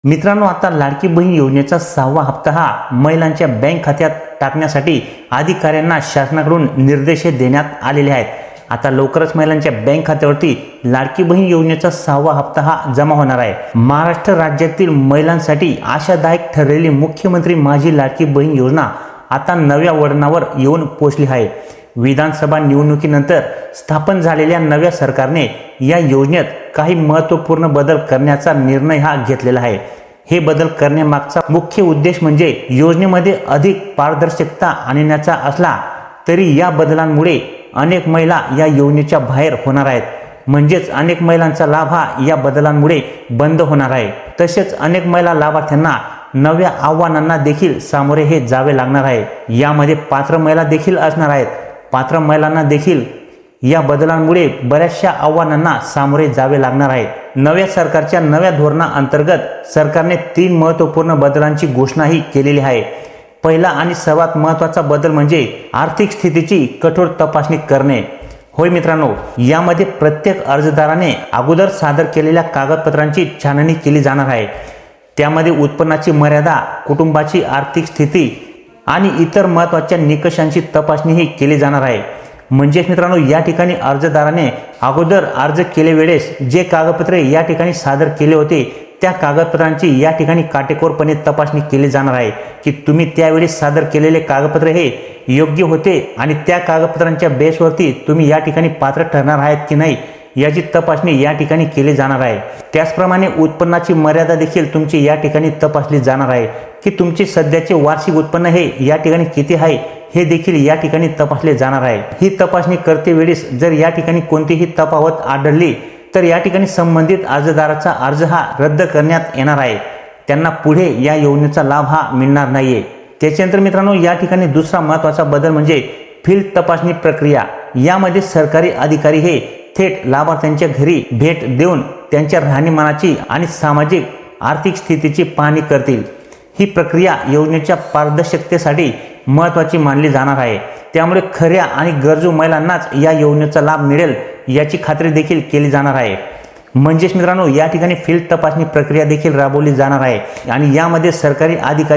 मित्रांनो, आता लाडकी बहीण योजनेचा 6वा हप्ता हा महिलांच्या बँक खात्यात टाकण्यासाठी अधिकाऱ्यांना शासनाकडून निर्देश देण्यात आलेले आहेत। आता लवकरच महिलांच्या बँक खात्यावरती लाडकी बहीण योजनेचा 6वा हप्ता हा जमा होणार आहे। महाराष्ट्र राज्यातील महिलांसाठी आशादायक ठरलेली मुख्यमंत्री माझी लाडकी बहीण योजना आता नव्या वळणावर येऊन पोहोचली आहे। विधानसभा निवडणुकीनंतर स्थापन झालेल्या नव्या सरकारने या योजनेत काही महत्त्वपूर्ण बदल करण्याचा निर्णय हा घेतलेला आहे। हे बदल करण्यामागचा मुख्य उद्देश म्हणजे योजनेमध्ये अधिक पारदर्शकता आणण्याचा असला तरी या बदलांमुळे अनेक महिला या योजनेच्या बाहेर होणार आहेत। म्हणजेच अनेक महिलांचा लाभ हा या बदलांमुळे बंद होणार आहे। तसेच अनेक महिला लाभार्थ्यांना नव्या आव्हानांना देखील सामोरे हे जावे लागणार आहे। यामध्ये पात्र महिला देखील असणार आहेत। पात्र महिलांना देखील या बदलांमुळे बऱ्याचशा आव्हानांना सामोरे जावे लागणार आहे। नव्या सरकारच्या नव्या धोरणाअंतर्गत सरकारने 3 महत्त्वपूर्ण बदलांची घोषणाही केलेली आहे। पहिला आणि सर्वात महत्त्वाचा बदल म्हणजे आर्थिक स्थितीची कठोर तपासणी करणे। होय मित्रांनो, यामध्ये प्रत्येक अर्जदाराने अगोदर सादर केलेल्या कागदपत्रांची छाननी केली जाणार आहे। त्यामध्ये उत्पन्नाची मर्यादा, कुटुंबाची आर्थिक स्थिती आणि इतर महत्त्वाच्या निकषांची तपासणीही केली जाणार आहे। म्हणजेच मित्रांनो, या ठिकाणी अर्जदाराने अगोदर अर्ज केले वेळेस जे कागदपत्रे या ठिकाणी सादर केले होते त्या कागदपत्रांची या ठिकाणी काटेकोरपणे तपासणी केली जाणार आहे की तुम्ही त्यावेळी सादर केलेले कागदपत्रे हे योग्य होते आणि त्या कागदपत्रांच्या बेसवरती तुम्ही या ठिकाणी पात्र ठरणार आहेत की नाही याची तपासणी या ठिकाणी केली जाणार आहे। त्याचप्रमाणे उत्पन्नाची मर्यादा देखील तुमची या ठिकाणी तपासली जाणार आहे की तुमचे सध्याचे वार्षिक उत्पन्न हे या ठिकाणी किती आहे हे देखील या ठिकाणी तपासले जाणार आहे। ही तपासणी करते वेळेस जर या ठिकाणी कोणतीही तफावत आढळली तर या ठिकाणी संबंधित अर्जदाराचा अर्ज हा रद्द करण्यात येणार आहे। त्यांना पुढे या योजनेचा लाभ हा मिळणार नाहीये। त्याच्यानंतर मित्रांनो, या ठिकाणी दुसरा महत्त्वाचा बदल म्हणजे फील्ड तपासणी प्रक्रिया। यामध्ये सरकारी अधिकारी हे थेट लाभार्थ्यांच्या घरी भेट देऊन त्यांच्या राहणीमानाची आणि सामाजिक आर्थिक स्थितीची पाहणी करतील। ही प्रक्रिया योजनेच्या पारदर्शकतेसाठी महत्त्वाची मानली जाणार आहे। त्यामुळे खऱ्या आणि गरजू महिलांनाच या योजनेचा लाभ मिळेल याची खात्री देखील केली जाणार आहे। म्हणजेच मित्रांनो, या ठिकाणी फील्ड तपासणी प्रक्रिया देखील राबवली जाणार आहे आणि यामध्ये सरकारी अधिकारी